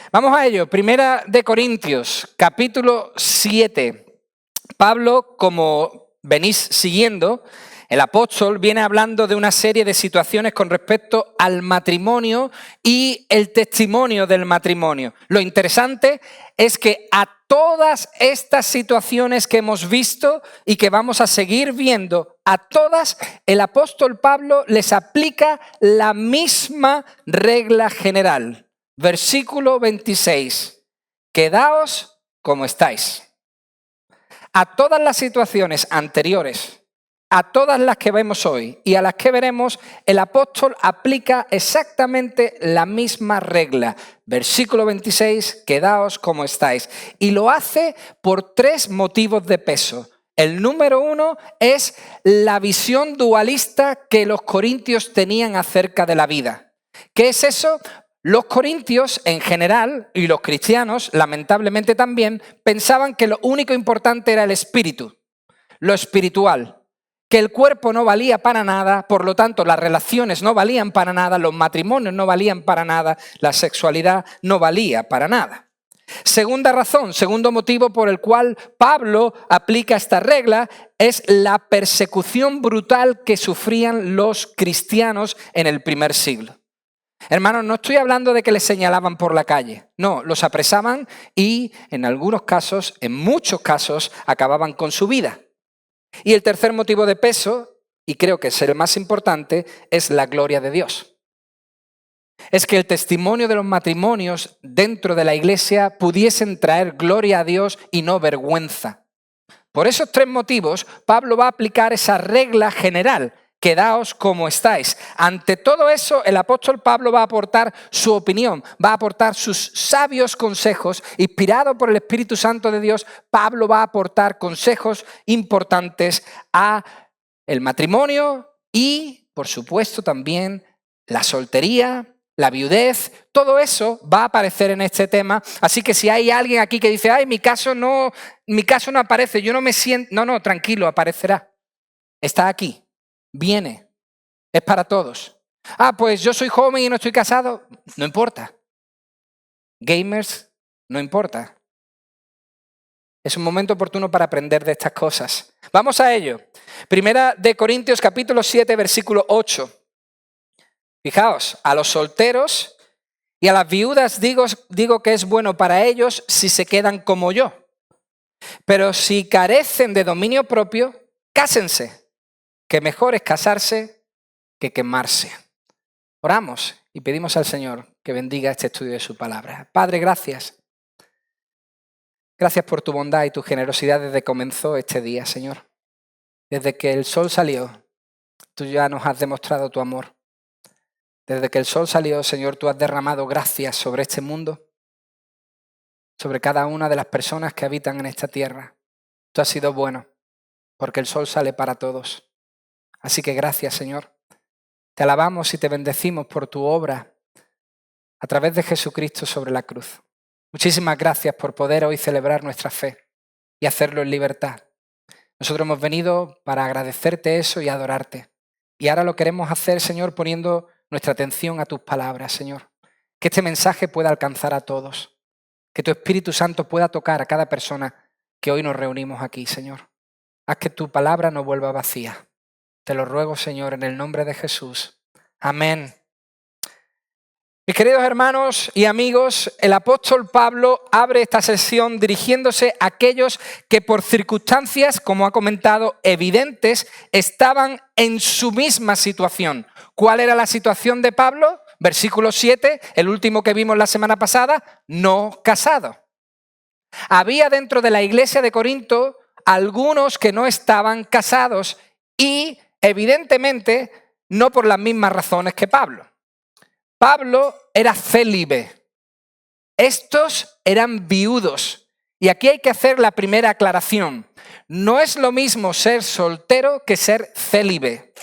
Vamos a ello. Primera de Corintios, capítulo 7. Pablo, como venís siguiendo, el apóstol viene hablando de una serie de situaciones con respecto al matrimonio y el testimonio del matrimonio. Lo interesante es que a todas estas situaciones que hemos visto y que vamos a seguir viendo, a todas el apóstol Pablo les aplica la misma regla general. Versículo 26. Quedaos como estáis. A todas las situaciones anteriores, a todas las que vemos hoy y a las que veremos, el apóstol aplica exactamente la misma regla. Versículo 26, quedaos como estáis. Y lo hace por 3 motivos de peso. El número 1 es la visión dualista que los corintios tenían acerca de la vida. ¿Qué es eso? Los corintios en general, y los cristianos lamentablemente también, pensaban que lo único importante era el espíritu, lo espiritual, que el cuerpo no valía para nada, por lo tanto las relaciones no valían para nada, los matrimonios no valían para nada, la sexualidad no valía para nada. Segunda razón, segundo motivo por el cual Pablo aplica esta regla es la persecución brutal que sufrían los cristianos en el primer siglo. Hermanos, no estoy hablando de que les señalaban por la calle. No, los apresaban y en algunos casos, en muchos casos, acababan con su vida. Y el tercer motivo de peso, y creo que es el más importante, es la gloria de Dios. Es que el testimonio de los matrimonios dentro de la iglesia pudiesen traer gloria a Dios y no vergüenza. Por esos 3 motivos, Pablo va a aplicar esa regla general. Quedaos como estáis. Ante todo eso, el apóstol Pablo va a aportar su opinión, va a aportar sus sabios consejos. Inspirado por el Espíritu Santo de Dios, Pablo va a aportar consejos importantes a el matrimonio y, por supuesto, también la soltería, la viudez. Todo eso va a aparecer en este tema. Así que si hay alguien aquí que dice, mi caso no aparece, yo no me siento... No, tranquilo, aparecerá. Está aquí. Viene, es para todos. Pues yo soy joven y no estoy casado. No importa. Gamers, no importa. Es un momento oportuno para aprender de estas cosas. Vamos a ello. Primera de Corintios capítulo 7, versículo 8. Fijaos, a los solteros y a las viudas digo que es bueno para ellos si se quedan como yo. Pero si carecen de dominio propio, cásense, que mejor es casarse que quemarse. Oramos y pedimos al Señor que bendiga este estudio de su palabra. Padre, gracias. Gracias por tu bondad y tu generosidad desde que comenzó este día, Señor. Desde que el sol salió, tú ya nos has demostrado tu amor. Desde que el sol salió, Señor, tú has derramado gracias sobre este mundo, sobre cada una de las personas que habitan en esta tierra. Tú has sido bueno, porque el sol sale para todos. Así que gracias, Señor. Te alabamos y te bendecimos por tu obra a través de Jesucristo sobre la cruz. Muchísimas gracias por poder hoy celebrar nuestra fe y hacerlo en libertad. Nosotros hemos venido para agradecerte eso y adorarte. Y ahora lo queremos hacer, Señor, poniendo nuestra atención a tus palabras, Señor. Que este mensaje pueda alcanzar a todos. Que tu Espíritu Santo pueda tocar a cada persona que hoy nos reunimos aquí, Señor. Haz que tu palabra no vuelva vacía. Te lo ruego, Señor, en el nombre de Jesús. Amén. Mis queridos hermanos y amigos, el apóstol Pablo abre esta sesión dirigiéndose a aquellos que por circunstancias, como ha comentado, evidentes, estaban en su misma situación. ¿Cuál era la situación de Pablo? Versículo 7, el último que vimos la semana pasada, no casado. Había dentro de la iglesia de Corinto algunos que no estaban casados y evidentemente no por las mismas razones que Pablo. Pablo era célibe. Estos eran viudos. Y aquí hay que hacer la primera aclaración. No es lo mismo ser soltero que ser célibe.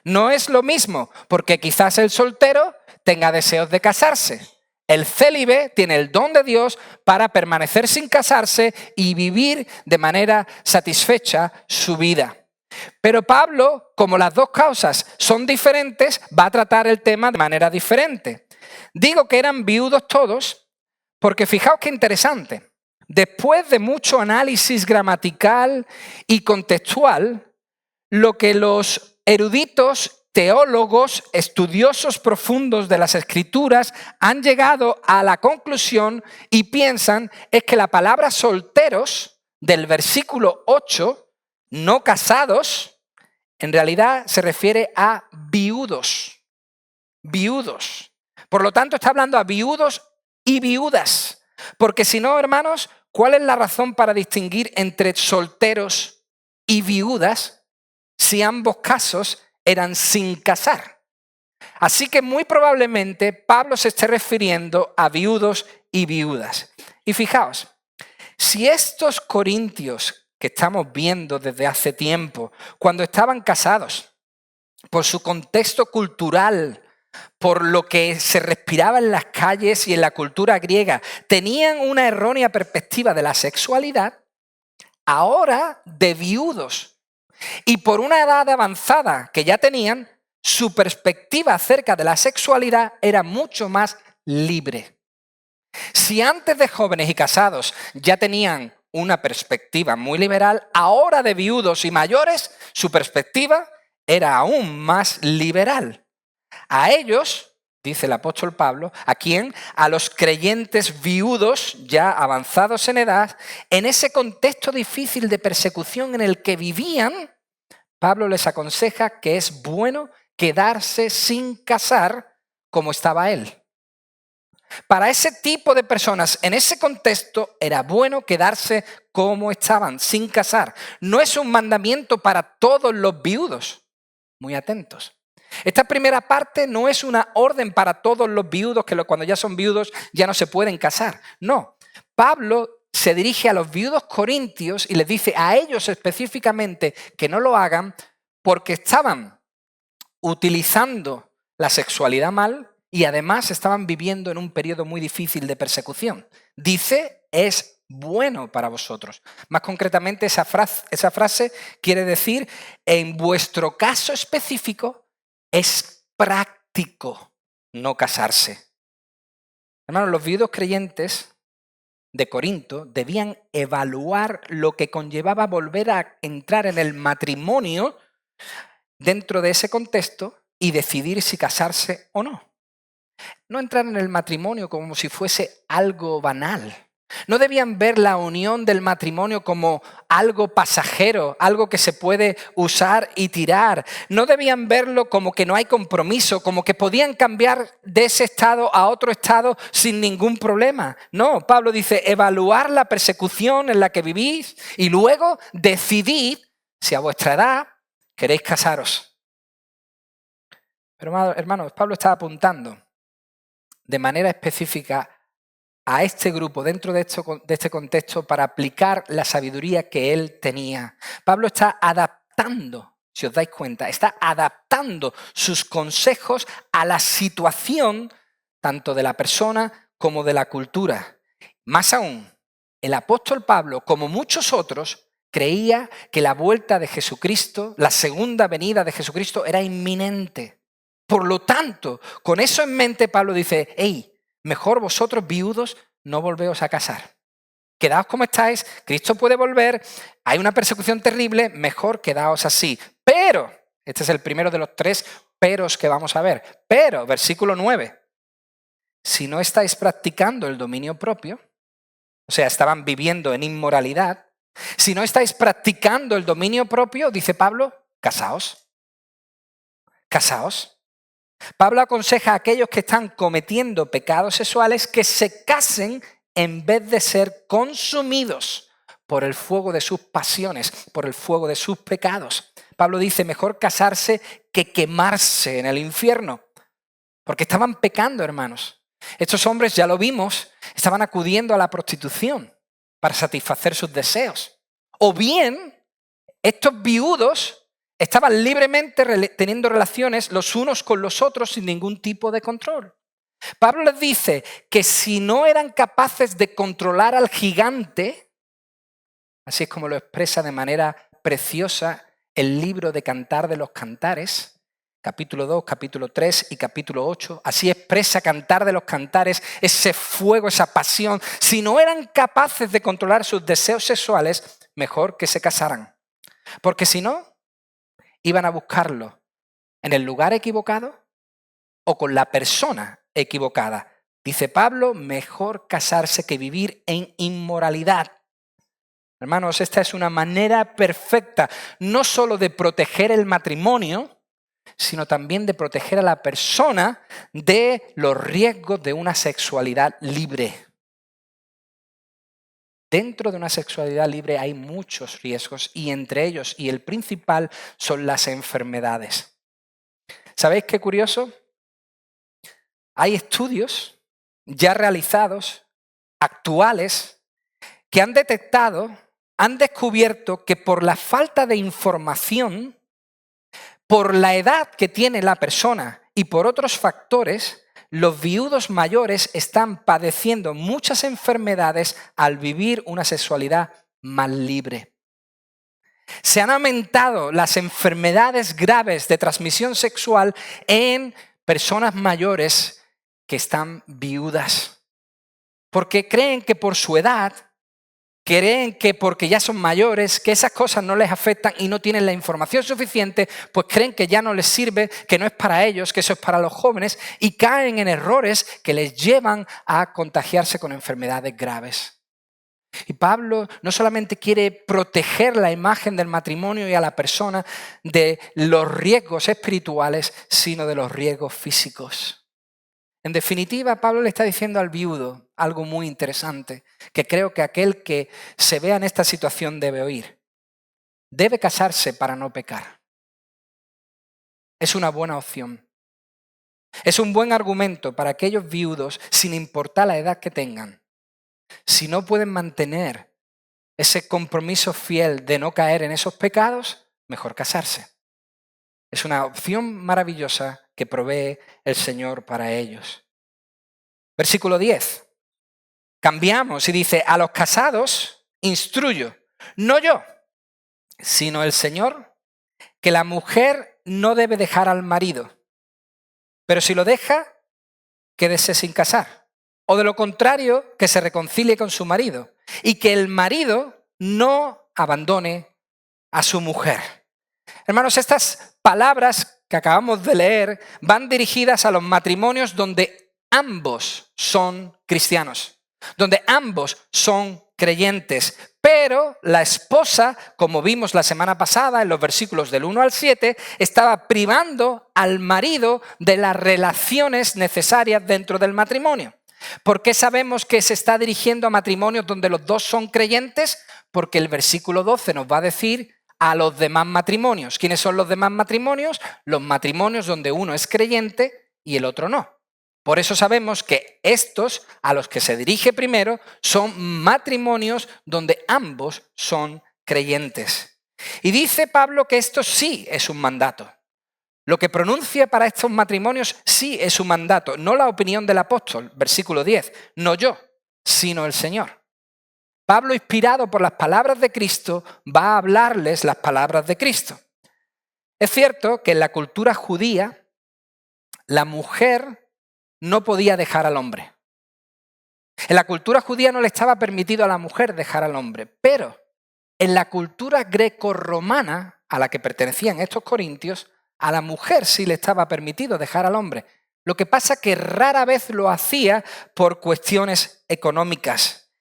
No es lo mismo, porque quizás el soltero tenga deseos de casarse. El célibe tiene el don de Dios para permanecer sin casarse y vivir de manera satisfecha su vida. Pero Pablo, como las dos causas son diferentes, va a tratar el tema de manera diferente. Digo que eran viudos todos Porque fijaos qué interesante. Después de mucho análisis gramatical y contextual, lo que los eruditos, teólogos, estudiosos profundos de las Escrituras han llegado a la conclusión y piensan es que la palabra solteros del versículo 8, no casados, en realidad se refiere a viudos. Viudos. Por lo tanto, está hablando a viudos y viudas. Porque si no, hermanos, ¿cuál es la razón para distinguir entre solteros y viudas si ambos casos eran sin casar? Así que muy probablemente Pablo se esté refiriendo a viudos y viudas. Y fijaos, si estos corintios que estamos viendo desde hace tiempo, cuando estaban casados, por su contexto cultural, por lo que se respiraba en las calles y en la cultura griega, tenían una errónea perspectiva de la sexualidad, ahora de viudos y por una edad avanzada que ya tenían, su perspectiva acerca de la sexualidad era mucho más libre. Si antes de jóvenes y casados ya tenían una perspectiva muy liberal, ahora de viudos y mayores, su perspectiva era aún más liberal. A ellos, dice el apóstol Pablo, ¿a quién? A los creyentes viudos, ya avanzados en edad, en ese contexto difícil de persecución en el que vivían, Pablo les aconseja que es bueno quedarse sin casar como estaba él. Para ese tipo de personas, en ese contexto, era bueno quedarse como estaban, sin casar. No es un mandamiento para todos los viudos. Muy atentos. Esta primera parte no es una orden para todos los viudos que cuando ya son viudos ya no se pueden casar. No, Pablo se dirige a los viudos corintios y les dice a ellos específicamente que no lo hagan porque estaban utilizando la sexualidad mal y además estaban viviendo en un periodo muy difícil de persecución. Dice, es bueno para vosotros. Más concretamente, esa frase quiere decir, en vuestro caso específico, es práctico no casarse. Hermanos, los viudos creyentes de Corinto debían evaluar lo que conllevaba volver a entrar en el matrimonio dentro de ese contexto y decidir si casarse o no. No entrar en el matrimonio como si fuese algo banal. No debían ver la unión del matrimonio como algo pasajero, algo que se puede usar y tirar. No debían verlo como que no hay compromiso, como que podían cambiar de ese estado a otro estado sin ningún problema. No, Pablo dice, evaluar la persecución en la que vivís y luego decidid si a vuestra edad queréis casaros. Pero hermanos, Pablo está apuntando de manera específica a este grupo dentro de este contexto para aplicar la sabiduría que él tenía. Pablo está adaptando, si os dais cuenta, está adaptando sus consejos a la situación tanto de la persona como de la cultura. Más aún, el apóstol Pablo, como muchos otros, creía que la vuelta de Jesucristo, la segunda venida de Jesucristo era inminente. Por lo tanto, con eso en mente, Pablo dice, hey, mejor vosotros viudos no volveos a casar. Quedaos como estáis, Cristo puede volver, hay una persecución terrible, mejor quedaos así. Pero, este es el primero de los 3 peros que vamos a ver. Pero, versículo 9, si no estáis practicando el dominio propio, o sea, estaban viviendo en inmoralidad, si no estáis practicando el dominio propio, dice Pablo, casaos. Casaos. Pablo aconseja a aquellos que están cometiendo pecados sexuales que se casen en vez de ser consumidos por el fuego de sus pasiones, por el fuego de sus pecados. Pablo dice, mejor casarse que quemarse en el infierno, porque estaban pecando, hermanos. Estos hombres, ya lo vimos, estaban acudiendo a la prostitución para satisfacer sus deseos. O bien, estos viudos estaban libremente teniendo relaciones los unos con los otros sin ningún tipo de control. Pablo les dice que si no eran capaces de controlar al gigante, así es como lo expresa de manera preciosa el libro de Cantar de los Cantares, capítulo 2, capítulo 3 y capítulo 8. Así expresa Cantar de los Cantares ese fuego, esa pasión. Si no eran capaces de controlar sus deseos sexuales, mejor que se casaran. Porque si no, iban a buscarlo en el lugar equivocado o con la persona equivocada. Dice Pablo, mejor casarse que vivir en inmoralidad. Hermanos, esta es una manera perfecta no solo de proteger el matrimonio, sino también de proteger a la persona de los riesgos de una sexualidad libre. Dentro de una sexualidad libre hay muchos riesgos y entre ellos, y el principal, son las enfermedades. ¿Sabéis qué curioso? Hay estudios ya realizados, actuales, que han descubierto que por la falta de información, por la edad que tiene la persona y por otros factores, los viudos mayores están padeciendo muchas enfermedades al vivir una sexualidad más libre. Se han aumentado las enfermedades graves de transmisión sexual en personas mayores que están viudas, porque creen que por su edad, creen que porque ya son mayores, que esas cosas no les afectan y no tienen la información suficiente, pues creen que ya no les sirve, que no es para ellos, que eso es para los jóvenes, y caen en errores que les llevan a contagiarse con enfermedades graves. Y Pablo no solamente quiere proteger la imagen del matrimonio y a la persona de los riesgos espirituales, sino de los riesgos físicos. En definitiva, Pablo le está diciendo al viudo algo muy interesante, que creo que aquel que se vea en esta situación debe oír. Debe casarse para no pecar. Es una buena opción. Es un buen argumento para aquellos viudos, sin importar la edad que tengan. Si no pueden mantener ese compromiso fiel de no caer en esos pecados, mejor casarse. Es una opción maravillosa que provee el Señor para ellos. Versículo 10. Cambiamos y dice, a los casados instruyo, no yo, sino el Señor, que la mujer no debe dejar al marido, pero si lo deja, quédese sin casar. O de lo contrario, que se reconcilie con su marido y que el marido no abandone a su mujer. Hermanos, estas palabras que acabamos de leer van dirigidas a los matrimonios donde ambos son cristianos, donde ambos son creyentes, pero la esposa, como vimos la semana pasada en los versículos del 1 al 7, estaba privando al marido de las relaciones necesarias dentro del matrimonio. ¿Por qué sabemos que se está dirigiendo a matrimonios donde los dos son creyentes? Porque el versículo 12 nos va a decir a los demás matrimonios. ¿Quiénes son los demás matrimonios? Los matrimonios donde uno es creyente y el otro no. Por eso sabemos que estos, a los que se dirige primero, son matrimonios donde ambos son creyentes. Y dice Pablo que esto sí es un mandato. Lo que pronuncia para estos matrimonios sí es un mandato, no la opinión del apóstol, versículo 10, no yo, sino el Señor. Pablo, inspirado por las palabras de Cristo, va a hablarles las palabras de Cristo. Es cierto que en la cultura judía, la mujer no podía dejar al hombre. En la cultura judía no le estaba permitido a la mujer dejar al hombre, pero en la cultura grecorromana a la que pertenecían estos corintios, a la mujer sí le estaba permitido dejar al hombre. Lo que pasa es que rara vez lo hacía por cuestiones económicas.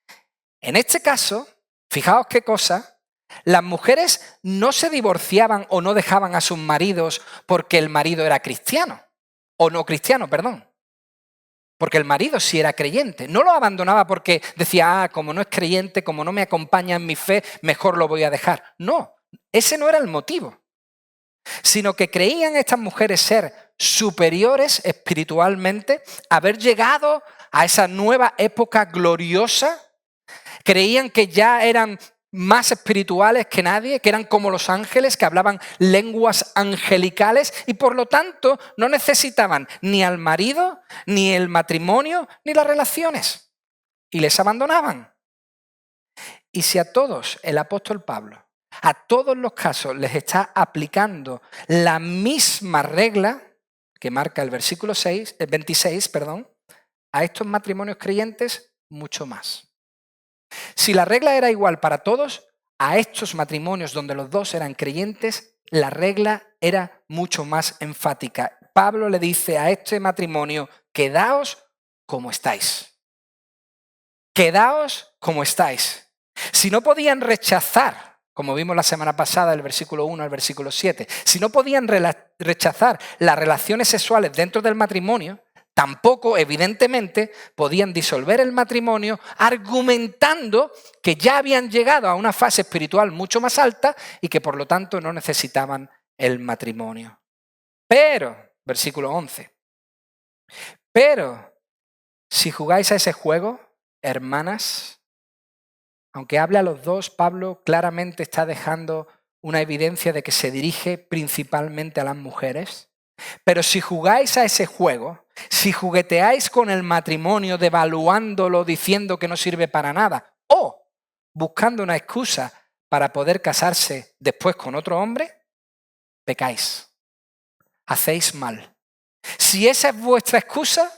En este caso, fijaos qué cosa, las mujeres no se divorciaban o no dejaban a sus maridos porque el marido era cristiano, o no cristiano, perdón. Porque el marido sí era creyente. No lo abandonaba porque decía, como no es creyente, como no me acompaña en mi fe, mejor lo voy a dejar. No, ese no era el motivo. Sino que creían estas mujeres ser superiores espiritualmente, haber llegado a esa nueva época gloriosa. Creían que ya eran más espirituales que nadie, que eran como los ángeles, que hablaban lenguas angelicales y por lo tanto no necesitaban ni al marido, ni el matrimonio, ni las relaciones. Y les abandonaban. Y si a todos el apóstol Pablo a todos los casos les está aplicando la misma regla que marca el versículo 26, a estos matrimonios creyentes mucho más. Si la regla era igual para todos, a estos matrimonios donde los dos eran creyentes, la regla era mucho más enfática. Pablo le dice a este matrimonio, quedaos como estáis. Quedaos como estáis. Si no podían rechazar, como vimos la semana pasada, del versículo 1 al versículo 7, si no podían rechazar las relaciones sexuales dentro del matrimonio, tampoco, evidentemente, podían disolver el matrimonio argumentando que ya habían llegado a una fase espiritual mucho más alta y que por lo tanto no necesitaban el matrimonio. Pero, versículo 11, pero si jugáis a ese juego, hermanas, aunque hable a los dos, Pablo claramente está dejando una evidencia de que se dirige principalmente a las mujeres. Pero si jugáis a ese juego, si jugueteáis con el matrimonio, devaluándolo, diciendo que no sirve para nada, o buscando una excusa para poder casarse después con otro hombre, pecáis. Hacéis mal. Si esa es vuestra excusa,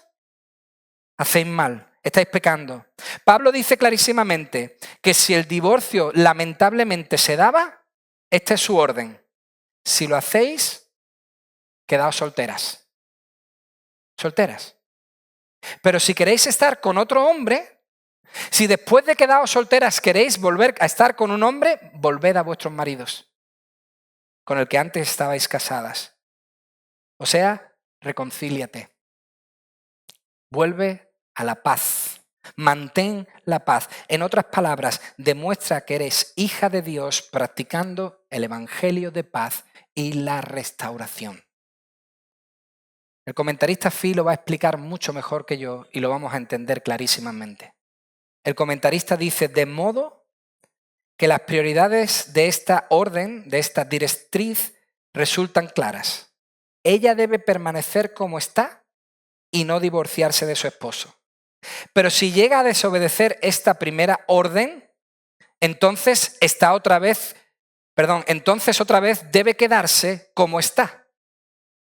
hacéis mal. Estáis pecando. Pablo dice clarísimamente que si el divorcio lamentablemente se daba, esta es su orden. Si lo hacéis, quedaos solteras. Solteras. Pero si queréis estar con otro hombre, si después de quedaos solteras queréis volver a estar con un hombre, volved a vuestros maridos, con el que antes estabais casadas. O sea, reconcíliate. Vuelve a la paz. Mantén la paz. En otras palabras, demuestra que eres hija de Dios practicando el evangelio de paz y la restauración. El comentarista Phil lo va a explicar mucho mejor que yo y lo vamos a entender clarísimamente. El comentarista dice, de modo que las prioridades de esta orden, de esta directriz, resultan claras. Ella debe permanecer como está y no divorciarse de su esposo. Pero si llega a desobedecer esta primera orden, entonces otra vez debe quedarse como está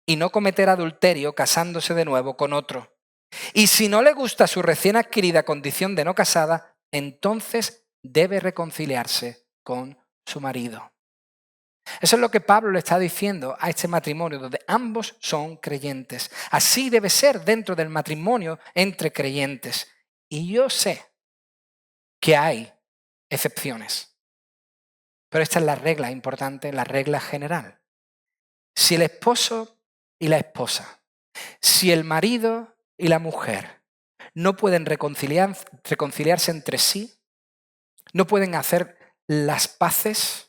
y no cometer adulterio casándose de nuevo con otro. Y si no le gusta su recién adquirida condición de no casada, entonces debe reconciliarse con su marido. Eso es lo que Pablo le está diciendo a este matrimonio donde ambos son creyentes. Así debe ser dentro del matrimonio entre creyentes. Y yo sé que hay excepciones. Pero esta es la regla importante, la regla general. Si el esposo y la esposa, si el marido y la mujer no pueden reconciliarse entre sí, no pueden hacer las paces,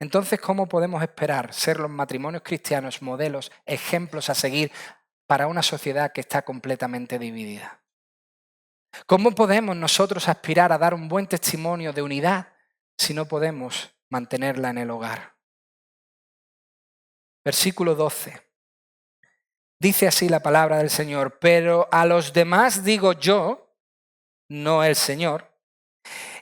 entonces, ¿cómo podemos esperar ser los matrimonios cristianos modelos, ejemplos a seguir para una sociedad que está completamente dividida? ¿Cómo podemos nosotros aspirar a dar un buen testimonio de unidad si no podemos mantenerla en el hogar? Versículo 12. Dice así la palabra del Señor, pero a los demás digo yo, no el Señor,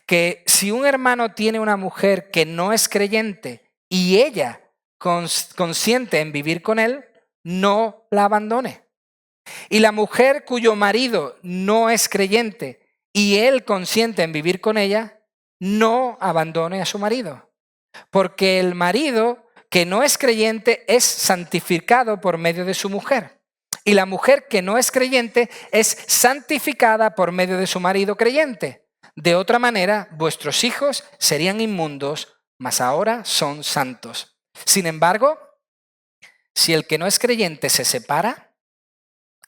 que si un hermano tiene una mujer que no es creyente y ella consiente en vivir con él, no la abandone. Y la mujer cuyo marido no es creyente y él consiente en vivir con ella, no abandone a su marido. Porque el marido que no es creyente es santificado por medio de su mujer. Y la mujer que no es creyente es santificada por medio de su marido creyente. De otra manera, vuestros hijos serían inmundos, mas ahora son santos. Sin embargo, si el que no es creyente se separa,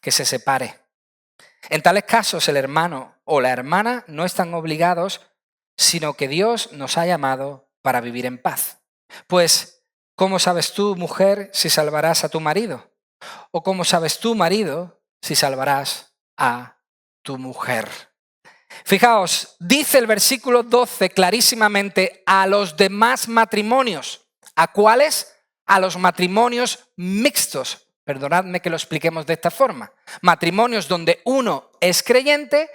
que se separe. En tales casos, el hermano o la hermana no están obligados, sino que Dios nos ha llamado para vivir en paz. Pues, ¿cómo sabes tú, mujer, si salvarás a tu marido? ¿O cómo sabes tú, marido, si salvarás a tu mujer? Fijaos, dice el versículo 12 clarísimamente a los demás matrimonios. ¿A cuáles? A los matrimonios mixtos. Perdonadme que lo expliquemos de esta forma. Matrimonios donde uno es creyente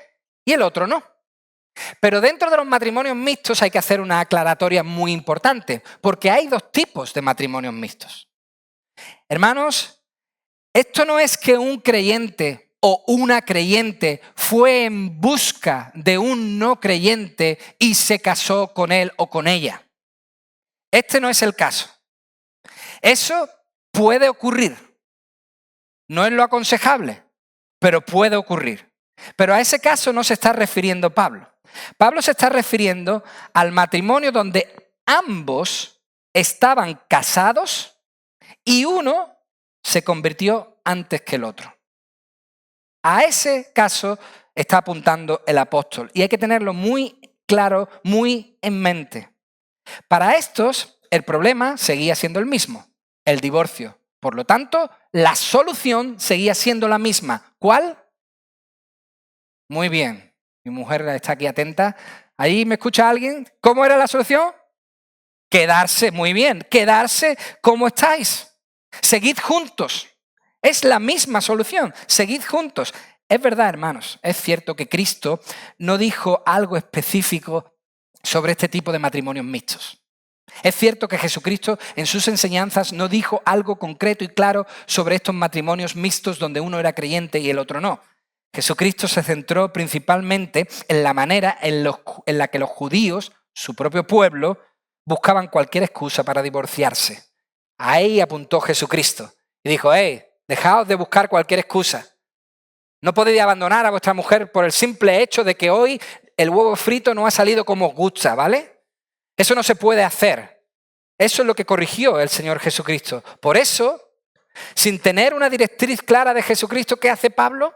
y el otro no. Pero dentro de los matrimonios mixtos hay que hacer una aclaratoria muy importante, porque hay dos tipos de matrimonios mixtos. Hermanos, esto no es que un creyente o una creyente fue en busca de un no creyente y se casó con él o con ella. Este no es el caso. Eso puede ocurrir. No es lo aconsejable, pero puede ocurrir. Pero a ese caso no se está refiriendo Pablo. Pablo se está refiriendo al matrimonio donde ambos estaban casados y uno se convirtió antes que el otro. A ese caso está apuntando el apóstol y hay que tenerlo muy claro, muy en mente. Para estos, el problema seguía siendo el mismo, el divorcio. Por lo tanto, la solución seguía siendo la misma. ¿Cuál? Muy bien, mi mujer está aquí atenta. ¿Ahí me escucha alguien? ¿Cómo era la solución? Quedarse, muy bien, quedarse como estáis. Seguid juntos. Es la misma solución, seguid juntos. Es verdad, hermanos, es cierto que Cristo no dijo algo específico sobre este tipo de matrimonios mixtos. Es cierto que Jesucristo en sus enseñanzas no dijo algo concreto y claro sobre estos matrimonios mixtos donde uno era creyente y el otro no. Jesucristo se centró principalmente en la manera en la que los judíos, su propio pueblo, buscaban cualquier excusa para divorciarse. Ahí apuntó Jesucristo y dijo, dejaos de buscar cualquier excusa. No podéis abandonar a vuestra mujer por el simple hecho de que hoy el huevo frito no ha salido como os gusta, ¿vale? Eso no se puede hacer. Eso es lo que corrigió el Señor Jesucristo. Por eso, sin tener una directriz clara de Jesucristo, ¿qué hace Pablo?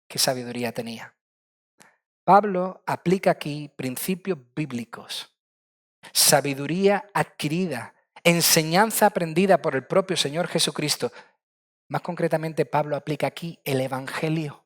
¿Qué sabiduría tenía? Pablo aplica aquí principios bíblicos, sabiduría adquirida, enseñanza aprendida por el propio Señor Jesucristo. Más concretamente, Pablo aplica aquí el Evangelio.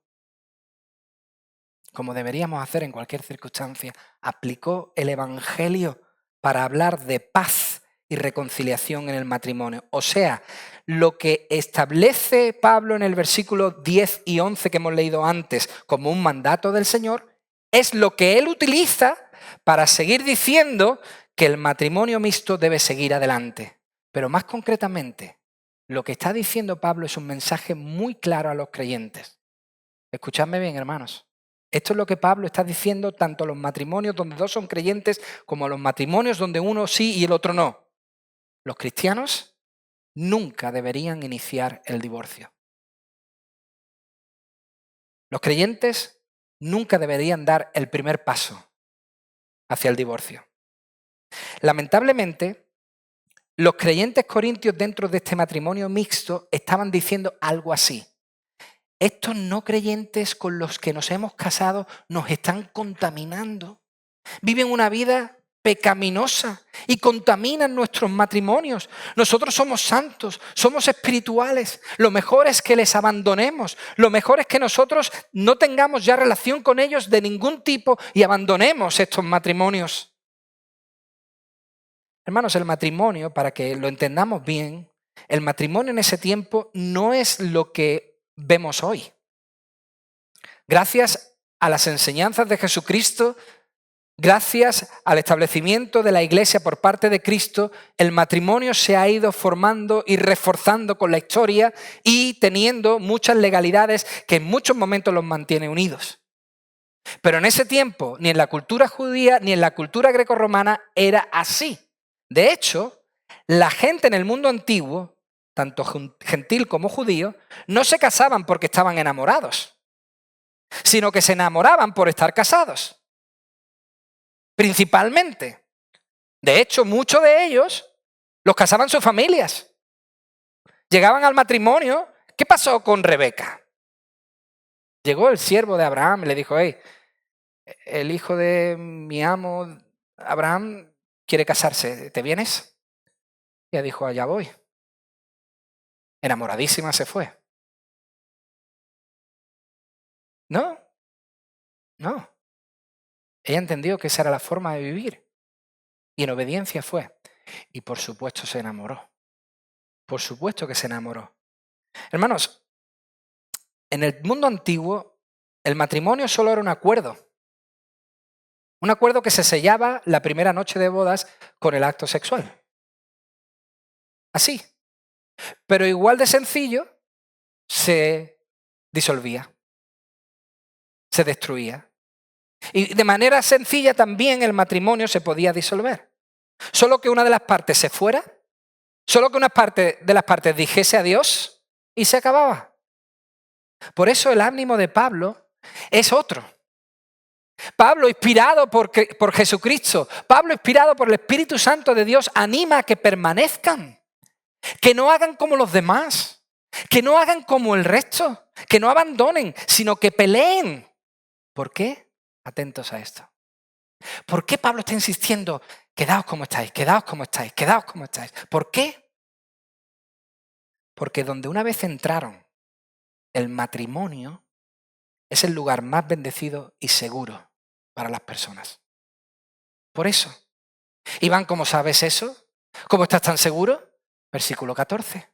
Como deberíamos hacer en cualquier circunstancia, aplicó el Evangelio para hablar de paz y reconciliación en el matrimonio. O sea, lo que establece Pablo en el versículo 10 y 11 que hemos leído antes como un mandato del Señor, es lo que él utiliza para seguir diciendo que el matrimonio mixto debe seguir adelante. Pero más concretamente, lo que está diciendo Pablo es un mensaje muy claro a los creyentes. Escuchadme bien, hermanos. Esto es lo que Pablo está diciendo tanto a los matrimonios donde dos son creyentes como a los matrimonios donde uno sí y el otro no. Los cristianos nunca deberían iniciar el divorcio. Los creyentes nunca deberían dar el primer paso hacia el divorcio. Lamentablemente, los creyentes corintios dentro de este matrimonio mixto estaban diciendo algo así. Estos no creyentes con los que nos hemos casado nos están contaminando. Viven una vida pecaminosa y contaminan nuestros matrimonios. Nosotros somos santos, somos espirituales. Lo mejor es que les abandonemos. Lo mejor es que nosotros no tengamos ya relación con ellos de ningún tipo y abandonemos estos matrimonios. Hermanos, el matrimonio, para que lo entendamos bien, el matrimonio en ese tiempo no es lo que vemos hoy. Gracias a las enseñanzas de Jesucristo, gracias al establecimiento de la Iglesia por parte de Cristo, el matrimonio se ha ido formando y reforzando con la historia y teniendo muchas legalidades que en muchos momentos los mantiene unidos. Pero en ese tiempo, ni en la cultura judía ni en la cultura grecorromana era así. De hecho, la gente en el mundo antiguo, tanto gentil como judío, no se casaban porque estaban enamorados, sino que se enamoraban por estar casados. Principalmente. De hecho, muchos de ellos los casaban sus familias. Llegaban al matrimonio. ¿Qué pasó con Rebeca? Llegó el siervo de Abraham y le dijo, el hijo de mi amo, Abraham, quiere casarse. ¿Te vienes? Y ella dijo, allá voy. Enamoradísima se fue. No. Ella entendió que esa era la forma de vivir. Y en obediencia fue. Y por supuesto se enamoró. Por supuesto que se enamoró. Hermanos, en el mundo antiguo, el matrimonio solo era un acuerdo. Un acuerdo que se sellaba la primera noche de bodas con el acto sexual. Así. Pero igual de sencillo, se disolvía, se destruía. Y de manera sencilla también el matrimonio se podía disolver. Solo que una de las partes se fuera, solo que una de las partes dijese adiós y se acababa. Por eso el ánimo de Pablo es otro. Pablo, inspirado por Jesucristo, Pablo, inspirado por el Espíritu Santo de Dios, anima a que permanezcan, que no hagan como los demás, que no hagan como el resto, que no abandonen, sino que peleen. ¿Por qué? Atentos a esto. ¿Por qué Pablo está insistiendo? Quedaos como estáis, quedaos como estáis, quedaos como estáis. ¿Por qué? Porque donde una vez entraron, el matrimonio es el lugar más bendecido y seguro para las personas. Por eso. Iván, ¿cómo sabes eso? ¿Cómo estás tan seguro? Versículo 14.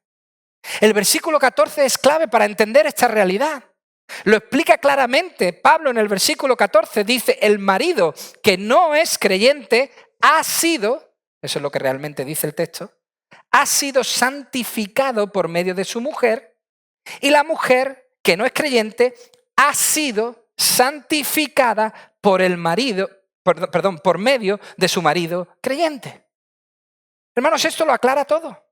El versículo 14 es clave para entender esta realidad. Lo explica claramente Pablo en el versículo 14. Dice, el marido que no es creyente ha sido, eso es lo que realmente dice el texto, ha sido santificado por medio de su mujer, y la mujer que no es creyente ha sido santificada por el marido, por medio de su marido creyente. Hermanos, esto lo aclara todo.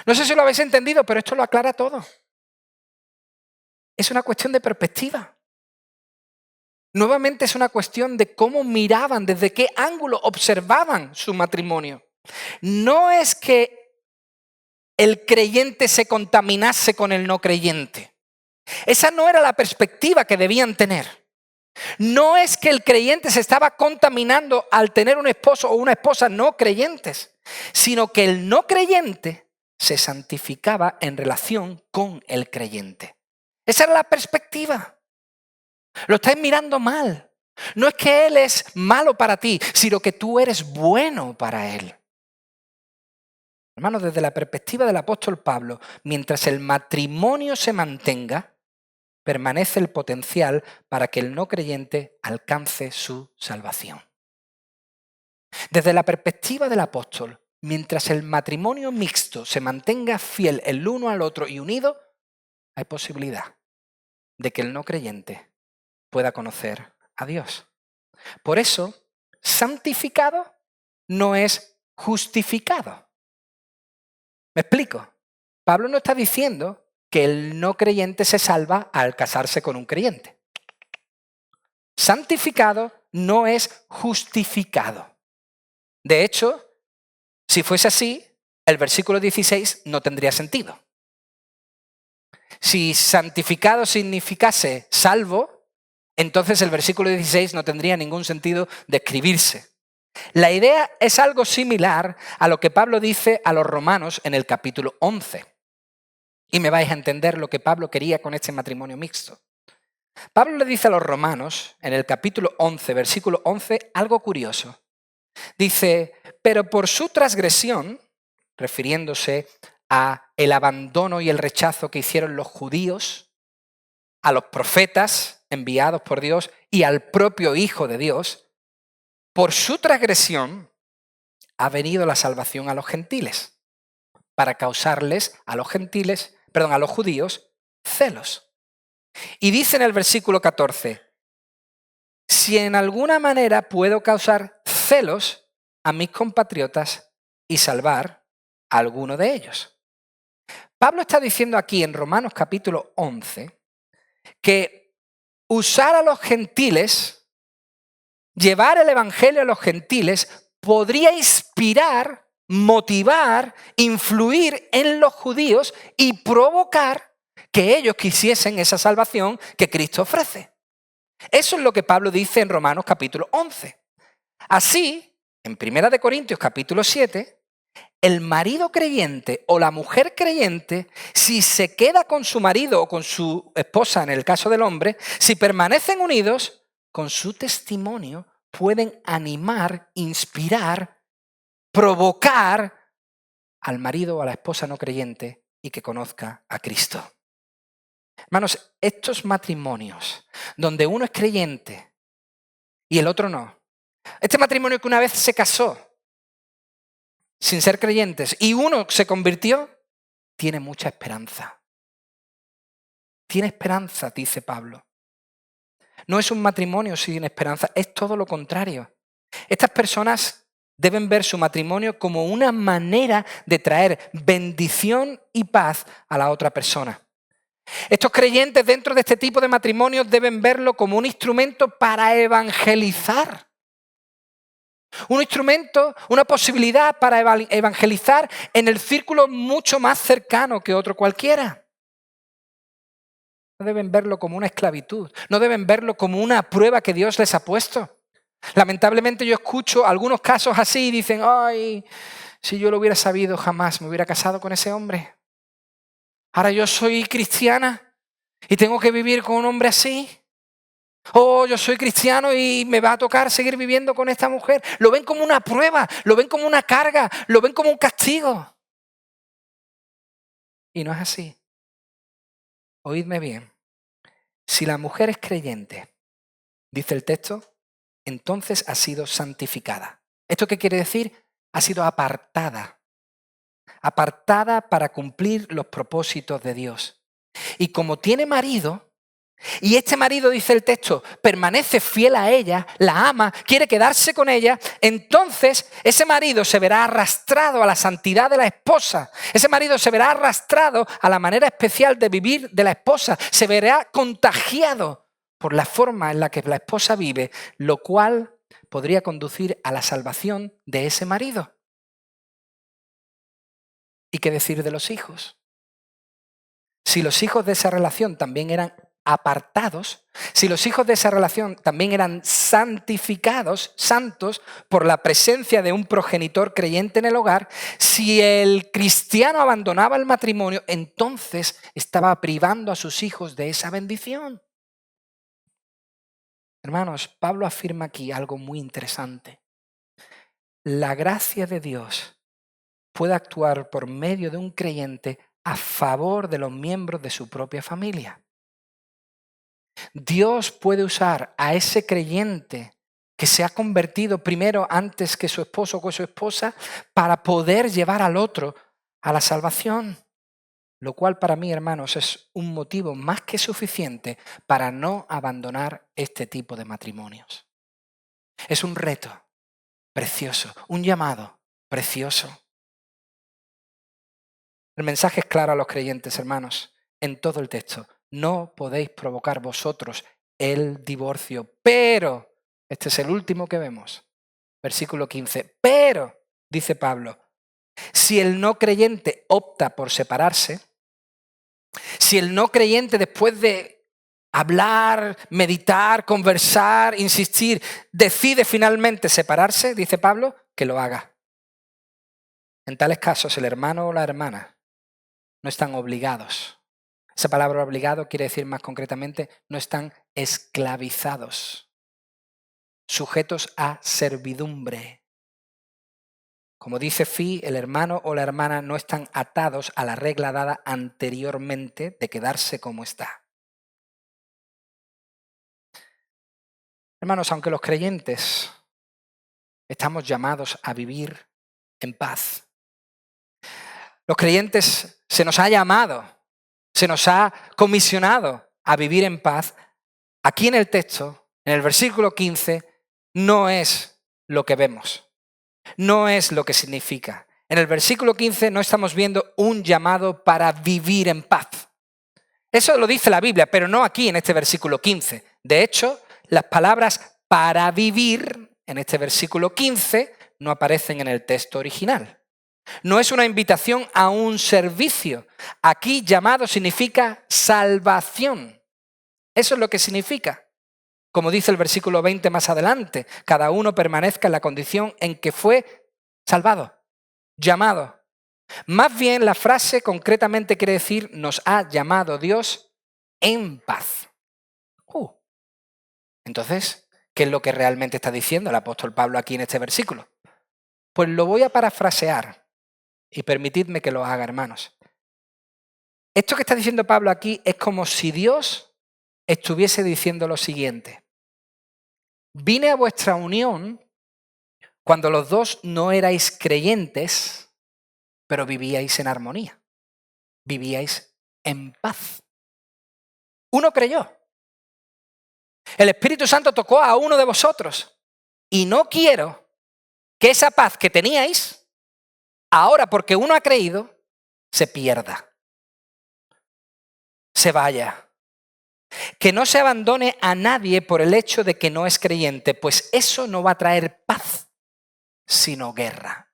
No sé si lo habéis entendido, pero esto lo aclara todo. Es una cuestión de perspectiva. Nuevamente es una cuestión de cómo miraban, desde qué ángulo observaban su matrimonio. No es que el creyente se contaminase con el no creyente. Esa no era la perspectiva que debían tener. No es que el creyente se estaba contaminando al tener un esposo o una esposa no creyentes, sino que el no creyente se santificaba en relación con el creyente. Esa era la perspectiva. Lo estáis mirando mal. No es que él es malo para ti, sino que tú eres bueno para él. Hermanos, desde la perspectiva del apóstol Pablo, mientras el matrimonio se mantenga, permanece el potencial para que el no creyente alcance su salvación. Desde la perspectiva del apóstol, mientras el matrimonio mixto se mantenga fiel el uno al otro y unido, hay posibilidad de que el no creyente pueda conocer a Dios. Por eso, santificado no es justificado. ¿Me explico? Pablo no está diciendo que el no creyente se salva al casarse con un creyente. Santificado no es justificado. De hecho, si fuese así, el versículo 16 no tendría sentido. Si santificado significase salvo, entonces el versículo 16 no tendría ningún sentido de escribirse. La idea es algo similar a lo que Pablo dice a los romanos en el capítulo 11. Y me vais a entender lo que Pablo quería con este matrimonio mixto. Pablo le dice a los romanos, en el capítulo 11, versículo 11, algo curioso. Dice, pero por su transgresión, refiriéndose a el abandono y el rechazo que hicieron los judíos, a los profetas enviados por Dios y al propio Hijo de Dios, por su transgresión ha venido la salvación a los gentiles, para causarles a los judíos celos. Y dice en el versículo 14, si en alguna manera puedo causar celos a mis compatriotas y salvar a alguno de ellos. Pablo está diciendo aquí en Romanos capítulo 11 que usar a los gentiles, llevar el evangelio a los gentiles, podría inspirar, motivar, influir en los judíos y provocar que ellos quisiesen esa salvación que Cristo ofrece. Eso es lo que Pablo dice en Romanos capítulo 11. Así, en 1 Corintios capítulo 7, el marido creyente o la mujer creyente, si se queda con su marido o con su esposa, en el caso del hombre, si permanecen unidos, con su testimonio pueden animar, inspirar, provocar al marido o a la esposa no creyente y que conozca a Cristo. Hermanos, estos matrimonios donde uno es creyente y el otro no. Este matrimonio que una vez se casó sin ser creyentes y uno se convirtió, tiene mucha esperanza. Tiene esperanza, dice Pablo. No es un matrimonio sin esperanza, es todo lo contrario. Estas personas deben ver su matrimonio como una manera de traer bendición y paz a la otra persona. Estos creyentes dentro de este tipo de matrimonios deben verlo como un instrumento para evangelizar. Un instrumento, una posibilidad para evangelizar en el círculo mucho más cercano que otro cualquiera. No deben verlo como una esclavitud, no deben verlo como una prueba que Dios les ha puesto. Lamentablemente yo escucho algunos casos así y dicen, ay, si yo lo hubiera sabido jamás me hubiera casado con ese hombre. Ahora yo soy cristiana y tengo que vivir con un hombre así. Oh, yo soy cristiano y me va a tocar seguir viviendo con esta mujer. Lo ven como una prueba, lo ven como una carga, lo ven como un castigo. Y no es así. Oídme bien. Si la mujer es creyente, dice el texto, entonces ha sido santificada. ¿Esto qué quiere decir? Ha sido apartada. Apartada para cumplir los propósitos de Dios. Y como tiene marido, y este marido, dice el texto, permanece fiel a ella, la ama, quiere quedarse con ella, entonces ese marido se verá arrastrado a la santidad de la esposa. Ese marido se verá arrastrado a la manera especial de vivir de la esposa. Se verá contagiado por la forma en la que la esposa vive, lo cual podría conducir a la salvación de ese marido. ¿Y qué decir de los hijos? Si los hijos de esa relación también eran apartados, si los hijos de esa relación también eran santificados, santos, por la presencia de un progenitor creyente en el hogar, si el cristiano abandonaba el matrimonio, entonces estaba privando a sus hijos de esa bendición. Hermanos, Pablo afirma aquí algo muy interesante. La gracia de Dios puede actuar por medio de un creyente a favor de los miembros de su propia familia. Dios puede usar a ese creyente que se ha convertido primero antes que su esposo o que su esposa para poder llevar al otro a la salvación. Lo cual para mí, hermanos, es un motivo más que suficiente para no abandonar este tipo de matrimonios. Es un reto precioso, un llamado precioso. El mensaje es claro a los creyentes, hermanos, en todo el texto. No podéis provocar vosotros el divorcio, pero, este es el último que vemos, versículo 15, pero, dice Pablo, si el no creyente opta por separarse, si el no creyente después de hablar, meditar, conversar, insistir, decide finalmente separarse, dice Pablo, que lo haga. En tales casos, el hermano o la hermana no están obligados. Esa palabra obligado quiere decir más concretamente, no están esclavizados, sujetos a servidumbre. Como dice Fi, el hermano o la hermana no están atados a la regla dada anteriormente de quedarse como está. Hermanos, aunque los creyentes estamos llamados a vivir en paz, los creyentes se nos ha llamado, se nos ha comisionado a vivir en paz. Aquí en el texto, en el versículo 15, no es lo que vemos, no es lo que significa. En el versículo 15 no estamos viendo un llamado para vivir en paz. Eso lo dice la Biblia, pero no aquí en este versículo 15. De hecho, las palabras para vivir en este versículo 15 no aparecen en el texto original. No es una invitación a un servicio. Aquí llamado significa salvación. Eso es lo que significa. Como dice el versículo 20 más adelante, cada uno permanezca en la condición en que fue salvado, llamado. Más bien la frase concretamente quiere decir nos ha llamado Dios en paz. Entonces, ¿qué es lo que realmente está diciendo el apóstol Pablo aquí en este versículo? Pues lo voy a parafrasear y permitidme que lo haga, hermanos. Esto que está diciendo Pablo aquí es como si Dios estuviese diciendo lo siguiente. vine a vuestra unión cuando los dos no erais creyentes, pero vivíais en armonía, vivíais en paz. Uno creyó. El Espíritu Santo tocó a uno de vosotros y no quiero que esa paz que teníais, ahora porque uno ha creído, se pierda, se vaya. Que no se abandone a nadie por el hecho de que no es creyente, pues eso no va a traer paz, sino guerra.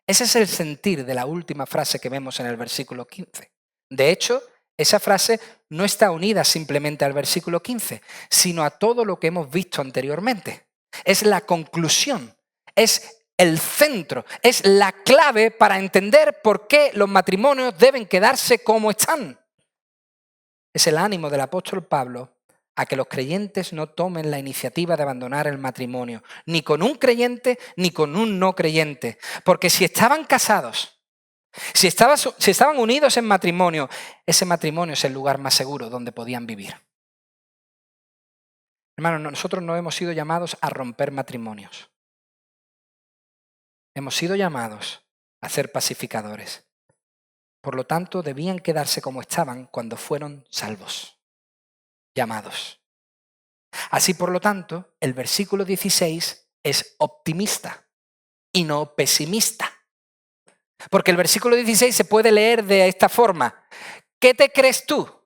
Ese es el sentir de la última frase que vemos en el versículo 15. De hecho, esa frase no está unida simplemente al versículo 15, sino a todo lo que hemos visto anteriormente. Es la conclusión, es el centro, es la clave para entender por qué los matrimonios deben quedarse como están. Es el ánimo del apóstol Pablo a que los creyentes no tomen la iniciativa de abandonar el matrimonio, ni con un creyente ni con un no creyente. Porque si estaban casados, si estaban unidos en matrimonio, ese matrimonio es el lugar más seguro donde podían vivir. Hermanos, nosotros no hemos sido llamados a romper matrimonios. Hemos sido llamados a ser pacificadores. Por lo tanto, debían quedarse como estaban cuando fueron salvos, llamados. Así, por lo tanto, el versículo 16 es optimista y no pesimista. Porque el versículo 16 se puede leer de esta forma. ¿Qué te crees tú?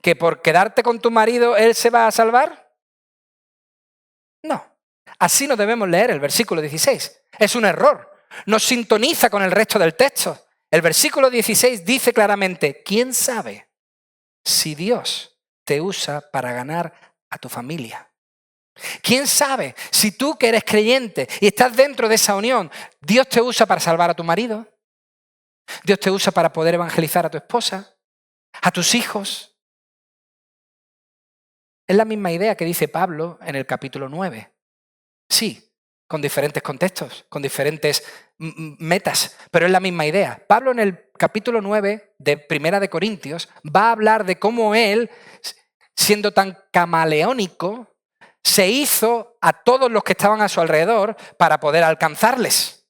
¿Que por quedarte con tu marido él se va a salvar? No. Así no debemos leer el versículo 16. Es un error. No sintoniza con el resto del texto. El versículo 16 dice claramente, ¿quién sabe si Dios te usa para ganar a tu familia? ¿Quién sabe si tú que eres creyente y estás dentro de esa unión, Dios te usa para salvar a tu marido? ¿Dios te usa para poder evangelizar a tu esposa? ¿A tus hijos? Es la misma idea que dice Pablo en el capítulo 9. Sí, con diferentes contextos, con diferentes metas, pero es la misma idea. Pablo en el capítulo 9 de Primera de Corintios va a hablar de cómo él, siendo tan camaleónico, se hizo a todos los que estaban a su alrededor para poder alcanzarles.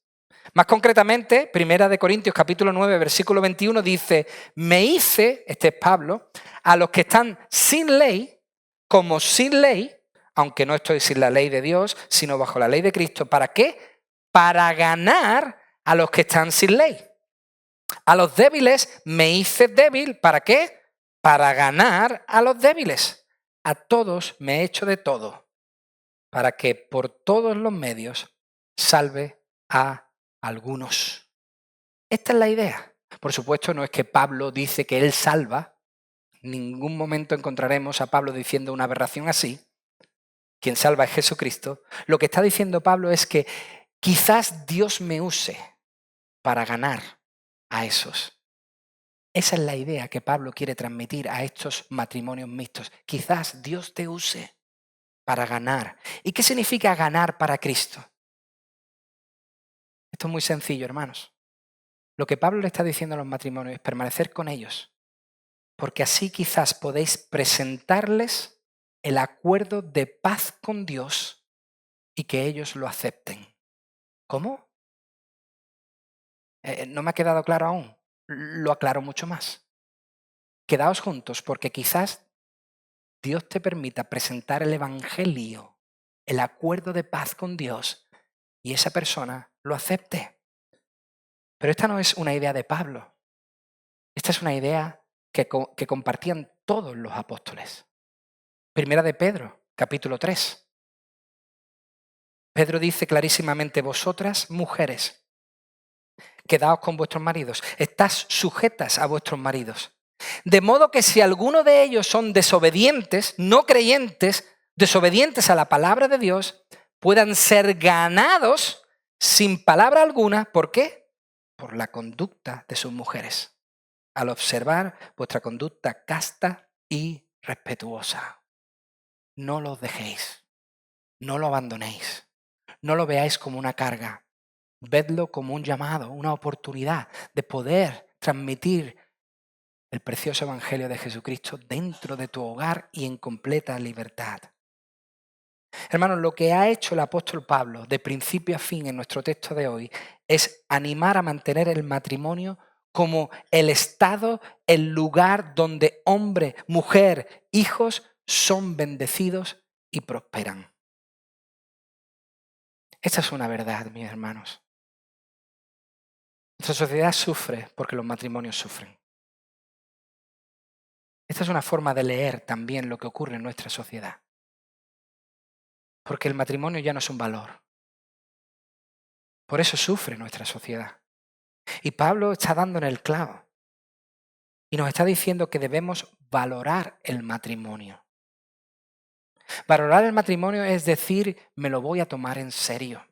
Más concretamente, Primera de Corintios capítulo 9, versículo 21 dice, me hice, este es Pablo, a los que están sin ley, como sin ley, aunque no estoy sin la ley de Dios, sino bajo la ley de Cristo. ¿Para qué? Para ganar a los que están sin ley. A los débiles me hice débil, ¿para qué? Para ganar a los débiles. A todos me he hecho de todo, para que por todos los medios salve a algunos. Esta es la idea. Por supuesto, no es que Pablo dice que él salva. En ningún momento encontraremos a Pablo diciendo una aberración así. Quien salva es Jesucristo. Lo que está diciendo Pablo es que quizás Dios me use para ganar a esos. Esa es la idea que Pablo quiere transmitir a estos matrimonios mixtos. Quizás Dios te use para ganar. ¿Y qué significa ganar para Cristo? Esto es muy sencillo, hermanos. Lo que Pablo le está diciendo a los matrimonios es permanecer con ellos, porque así quizás podéis presentarles el acuerdo de paz con Dios y que ellos lo acepten. ¿Cómo? No me ha quedado claro aún. Lo aclaro mucho más. Quedaos juntos porque quizás Dios te permita presentar el evangelio, el acuerdo de paz con Dios y esa persona lo acepte. Pero esta no es una idea de Pablo. Esta es una idea que compartían todos los apóstoles. Primera de Pedro, capítulo 3. Pedro dice clarísimamente, vosotras, mujeres, quedaos con vuestros maridos, estás sujetas a vuestros maridos. De modo que si alguno de ellos son desobedientes, no creyentes, desobedientes a la palabra de Dios, puedan ser ganados sin palabra alguna. ¿Por qué? Por la conducta de sus mujeres, al observar vuestra conducta casta y respetuosa. No los dejéis, no lo abandonéis, no lo veáis como una carga, vedlo como un llamado, una oportunidad de poder transmitir el precioso evangelio de Jesucristo dentro de tu hogar y en completa libertad. Hermanos, lo que ha hecho el apóstol Pablo de principio a fin en nuestro texto de hoy es animar a mantener el matrimonio como el estado, el lugar donde hombre, mujer, hijos son bendecidos y prosperan. Esta es una verdad, mis hermanos. Nuestra sociedad sufre porque los matrimonios sufren. Esta es una forma de leer también lo que ocurre en nuestra sociedad. Porque el matrimonio ya no es un valor. Por eso sufre nuestra sociedad. Y Pablo está dando en el clavo. Y nos está diciendo que debemos valorar el matrimonio. Valorar el matrimonio es decir, me lo voy a tomar en serio.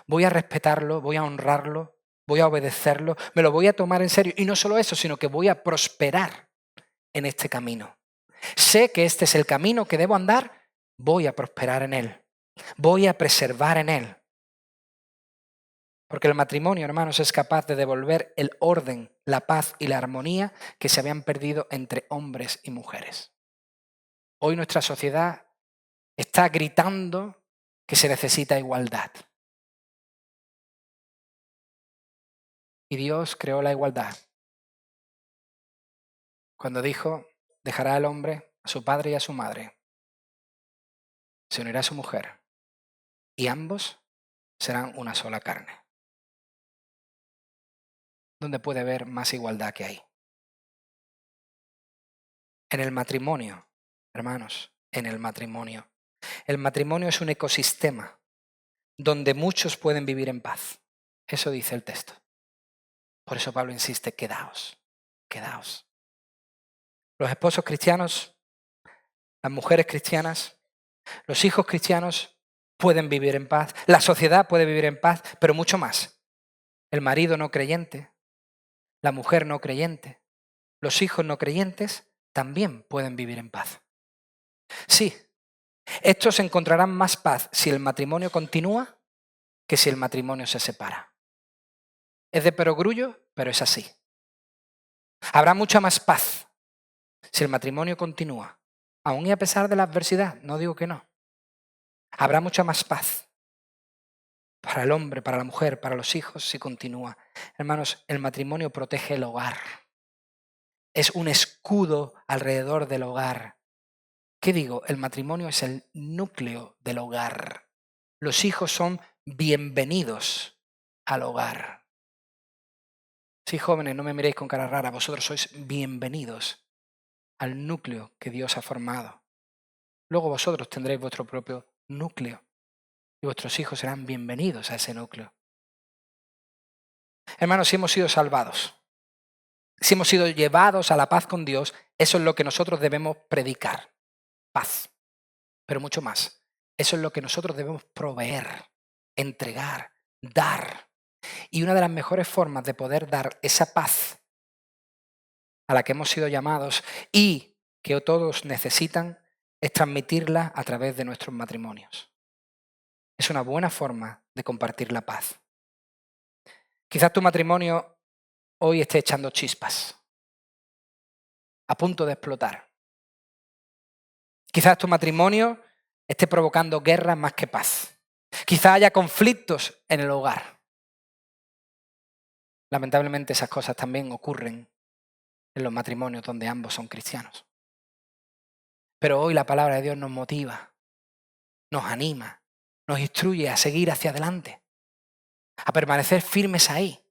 Voy a respetarlo, voy a honrarlo, voy a obedecerlo, me lo voy a tomar en serio. Y no solo eso, sino que voy a prosperar en este camino. Sé que este es el camino que debo andar, voy a prosperar en él. Voy a preservar en él. Porque el matrimonio, hermanos, es capaz de devolver el orden, la paz y la armonía que se habían perdido entre hombres y mujeres. Hoy nuestra sociedad está gritando que se necesita igualdad. Y Dios creó la igualdad cuando dijo, dejará el hombre a su padre y a su madre, se unirá a su mujer y ambos serán una sola carne. ¿Dónde puede haber más igualdad que ahí? En el matrimonio, hermanos, en el matrimonio. El matrimonio es un ecosistema donde muchos pueden vivir en paz. Eso dice el texto. Por eso Pablo insiste, quedaos, quedaos. Los esposos cristianos, las mujeres cristianas, los hijos cristianos pueden vivir en paz, la sociedad puede vivir en paz, pero mucho más. El marido no creyente, la mujer no creyente, los hijos no creyentes también pueden vivir en paz. Sí, estos encontrarán más paz si el matrimonio continúa que si el matrimonio se separa. Es de perogrullo, pero es así. Habrá mucha más paz si el matrimonio continúa, aun y a pesar de la adversidad, no digo que no. Habrá mucha más paz para el hombre, para la mujer, para los hijos si continúa. Hermanos, el matrimonio protege el hogar. Es un escudo alrededor del hogar. ¿Qué digo? El matrimonio es el núcleo del hogar. Los hijos son bienvenidos al hogar. Sí, jóvenes, no me miréis con cara rara, vosotros sois bienvenidos al núcleo que Dios ha formado. Luego vosotros tendréis vuestro propio núcleo y vuestros hijos serán bienvenidos a ese núcleo. Hermanos, si hemos sido salvados, si hemos sido llevados a la paz con Dios, eso es lo que nosotros debemos predicar, paz, pero mucho más. Eso es lo que nosotros debemos proveer, entregar, dar. Y una de las mejores formas de poder dar esa paz a la que hemos sido llamados y que todos necesitan es transmitirla a través de nuestros matrimonios. Es una buena forma de compartir la paz. Quizás tu matrimonio hoy esté echando chispas, a punto de explotar. Quizás tu matrimonio esté provocando guerra más que paz. Quizás haya conflictos en el hogar. Lamentablemente esas cosas también ocurren en los matrimonios donde ambos son cristianos. Pero hoy la palabra de Dios nos motiva, nos anima, nos instruye a seguir hacia adelante, a permanecer firmes ahí,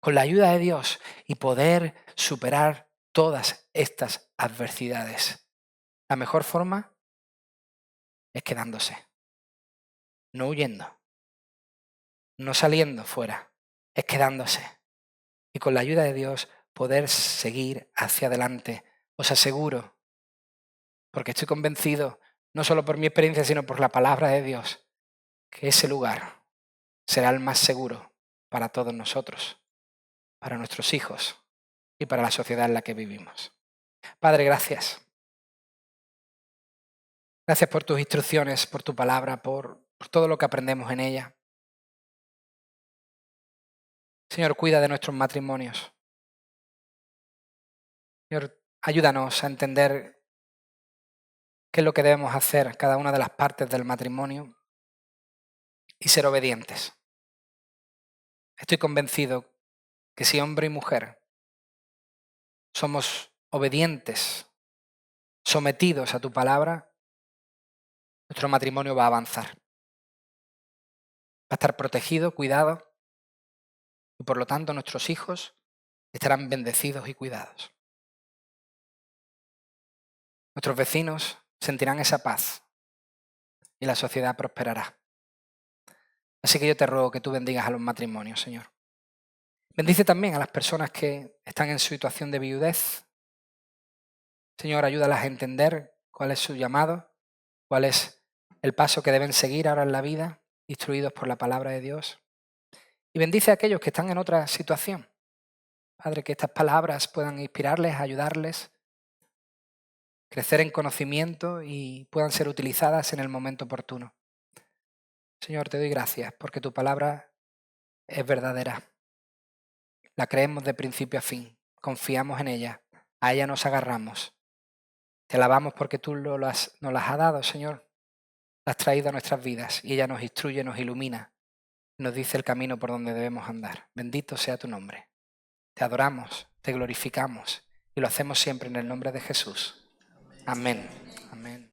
con la ayuda de Dios y poder superar todas estas adversidades. La mejor forma es quedándose, no huyendo, no saliendo fuera, es quedándose. Y con la ayuda de Dios poder seguir hacia adelante. Os aseguro, porque estoy convencido, no solo por mi experiencia, sino por la palabra de Dios, que ese lugar será el más seguro para todos nosotros, para nuestros hijos y para la sociedad en la que vivimos. Padre, gracias. Gracias por tus instrucciones, por tu palabra, por todo lo que aprendemos en ella. Señor, cuida de nuestros matrimonios. Señor, ayúdanos a entender qué es lo que debemos hacer cada una de las partes del matrimonio y ser obedientes. Estoy convencido que si hombre y mujer somos obedientes, sometidos a tu palabra, nuestro matrimonio va a avanzar. Va a estar protegido, cuidado, y por lo tanto nuestros hijos estarán bendecidos y cuidados. Nuestros vecinos sentirán esa paz y la sociedad prosperará. Así que yo te ruego que tú bendigas a los matrimonios, Señor. Bendice también a las personas que están en situación de viudez. Señor, ayúdalas a entender cuál es su llamado, cuál es el paso que deben seguir ahora en la vida, instruidos por la palabra de Dios. Y bendice a aquellos que están en otra situación. Padre, que estas palabras puedan inspirarles, ayudarles, crecer en conocimiento y puedan ser utilizadas en el momento oportuno. Señor, te doy gracias porque tu palabra es verdadera. La creemos de principio a fin, confiamos en ella, a ella nos agarramos. Te alabamos porque tú nos las has dado, Señor. La has traído a nuestras vidas y ella nos instruye, nos ilumina, nos dice el camino por donde debemos andar. Bendito sea tu nombre. Te adoramos, te glorificamos y lo hacemos siempre en el nombre de Jesús. Amén. Amén.